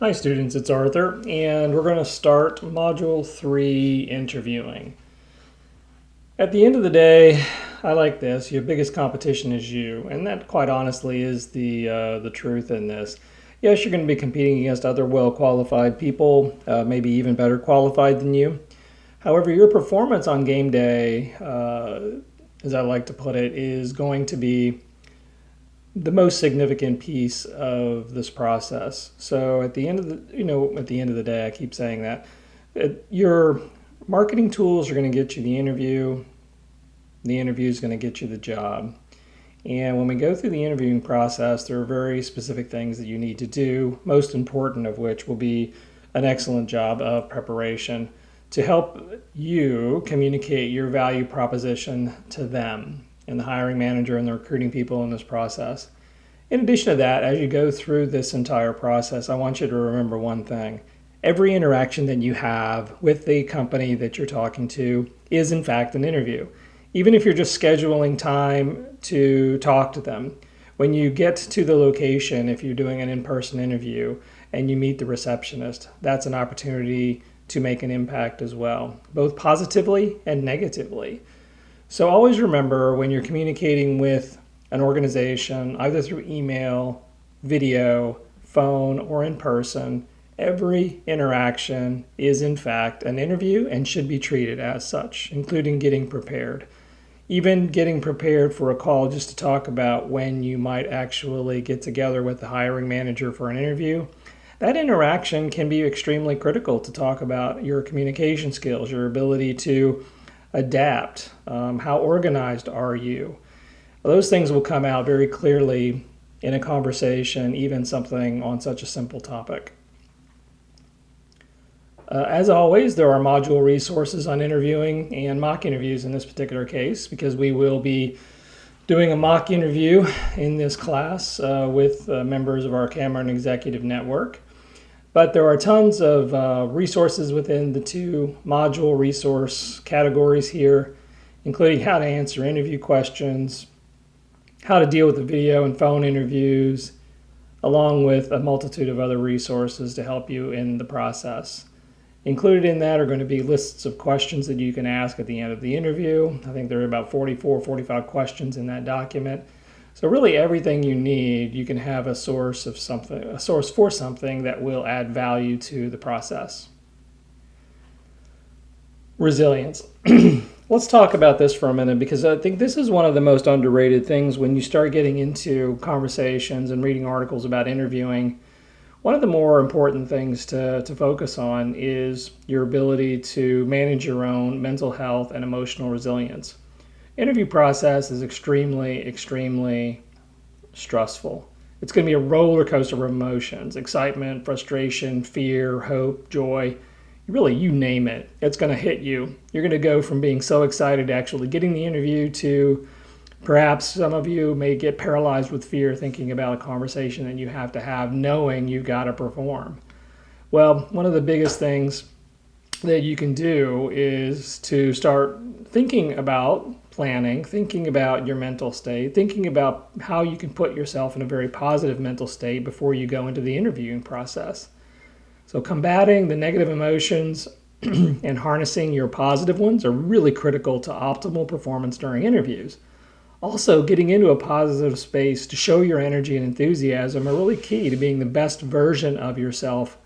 Hi students, it's Arthur, and we're going to start Module 3, Interviewing. At the end of the day, I like this. Your biggest competition is you, and that quite honestly is the truth in this. Yes, you're going to be competing against other well-qualified people, maybe even better qualified than you. However, your performance on game day, as I like to put it, is going to be the most significant piece of this process. So at the end of the day, I keep saying that your marketing tools are going to get you the interview. The interview is going to get you the job. And when we go through the interviewing process, there are very specific things that you need to do, most important of which will be an excellent job of preparation to help you communicate your value proposition to them and the hiring manager and the recruiting people in this process. In addition to that, as you go through this entire process, I want you to remember one thing. Every interaction that you have with the company that you're talking to is in fact an interview. Even if you're just scheduling time to talk to them, when you get to the location, if you're doing an in-person interview and you meet the receptionist, that's an opportunity to make an impact as well, both positively and negatively. So always remember when you're communicating with an organization, either through email, video, phone, or in person, every interaction is in fact an interview and should be treated as such, including getting prepared. Even getting prepared for a call just to talk about when you might actually get together with the hiring manager for an interview. That interaction can be extremely critical to talk about your communication skills, your ability to adapt, how organized are you. Those things will come out very clearly in a conversation, even something on such a simple topic. As always, there are module resources on interviewing and mock interviews in this particular case, because we will be doing a mock interview in this class with members of our Cameron Executive Network. But there are tons of resources within the two module resource categories here, including how to answer interview questions, how to deal with the video and phone interviews, along with a multitude of other resources to help you in the process. Included in that are going to be lists of questions that you can ask at the end of the interview. I think there are about 44, 45 questions in that document. So really everything you need, you can have a source for something that will add value to the process. Resilience. Let's talk about this for a minute, because I think this is one of the most underrated things when you start getting into conversations and reading articles about interviewing. One of the more important things to focus on is your ability to manage your own mental health and emotional resilience. Interview process is extremely stressful. It's going to be a roller coaster of emotions: excitement, frustration, fear, hope, joy. Really, you name it, it's going to hit you. You're going to go from being so excited to actually getting the interview to perhaps some of you may get paralyzed with fear thinking about a conversation that you have to have, knowing you've got to perform. Well, one of the biggest things that you can do is to start thinking about planning, thinking about your mental state, thinking about how you can put yourself in a very positive mental state before you go into the interviewing process. So combating the negative emotions and harnessing your positive ones are really critical to optimal performance during interviews. Also, getting into a positive space to show your energy and enthusiasm are really key to being the best version of yourself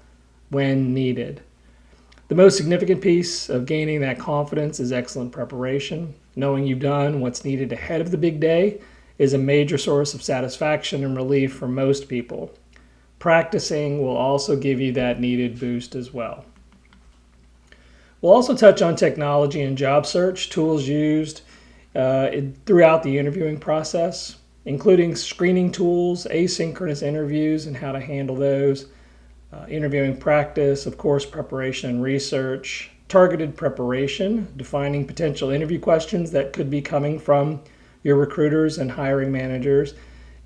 when needed. The most significant piece of gaining that confidence is excellent preparation. Knowing you've done what's needed ahead of the big day is a major source of satisfaction and relief for most people. Practicing will also give you that needed boost as well. We'll also touch on technology and job search, tools used throughout the interviewing process, including screening tools, asynchronous interviews and how to handle those, interviewing practice, of course, preparation and research, targeted preparation, defining potential interview questions that could be coming from your recruiters and hiring managers.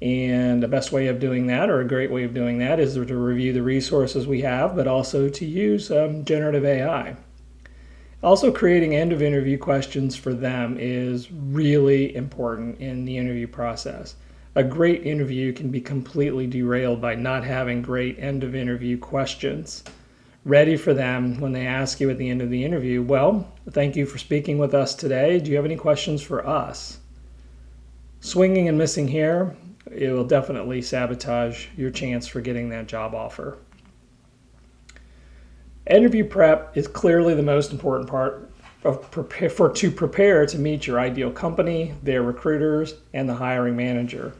And the best way of doing that, or a great way of doing that, is to review the resources we have, but also to use generative AI. Also, creating end of interview questions for them is really important in the interview process. a great interview can be completely derailed by not having great end of interview questions ready for them when they ask you at the end of the interview, well, thank you for speaking with us today. Do you have any questions for us? Swinging and missing here, it will definitely sabotage your chance for getting that job offer. Interview prep is clearly the most important part to prepare to meet your ideal company, their recruiters, and the hiring manager.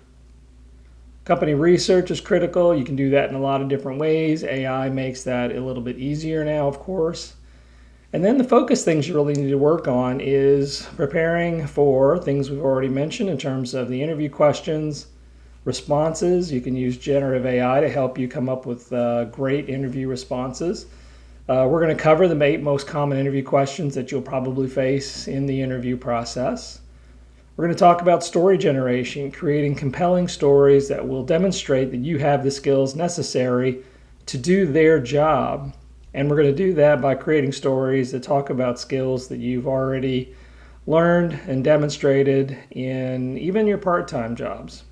Company research is critical. You can do that in a lot of different ways. AI makes that a little bit easier now, of course. And then the focus things you really need to work on is preparing for things we've already mentioned in terms of the interview questions, responses. You can use generative AI to help you come up with great interview responses. We're going to cover the 8 most common interview questions that you'll probably face in the interview process. We're going to talk about story generation, creating compelling stories that will demonstrate that you have the skills necessary to do their job. And we're going to do that by creating stories that talk about skills that you've already learned and demonstrated in even your part-time jobs.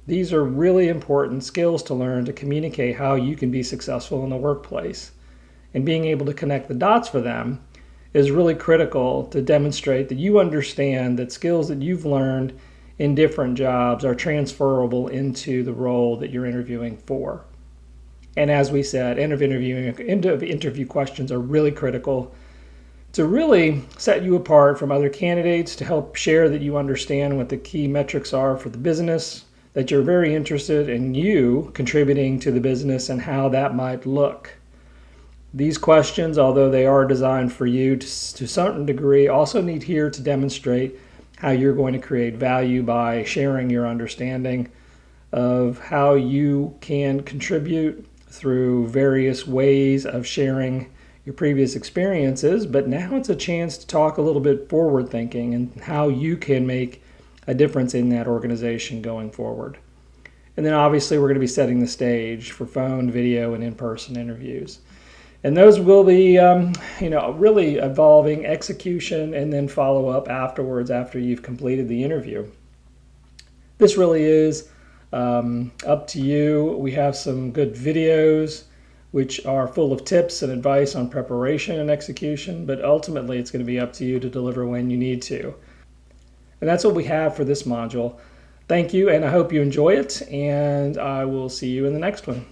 These are really important skills to learn to communicate how you can be successful in the workplace. And being able to connect the dots for them is really critical to demonstrate that you understand that skills that you've learned in different jobs are transferable into the role that you're interviewing for. And as we said, end of interview questions are really critical to really set you apart from other candidates, to help share that you understand what the key metrics are for the business, that you're very interested in you contributing to the business and how that might look. These questions, although they are designed for you to a certain degree, also need here to demonstrate how you're going to create value by sharing your understanding of how you can contribute through various ways of sharing your previous experiences. But now it's a chance to talk a little bit forward thinking and how you can make a difference in that organization going forward. And then obviously we're going to be setting the stage for phone, video, and in-person interviews. And those will be, really involving execution and then follow up afterwards after you've completed the interview. This really is up to you. We have some good videos which are full of tips and advice on preparation and execution, but ultimately it's going to be up to you to deliver when you need to. And that's what we have for this module. Thank you, and I hope you enjoy it, and I will see you in the next one.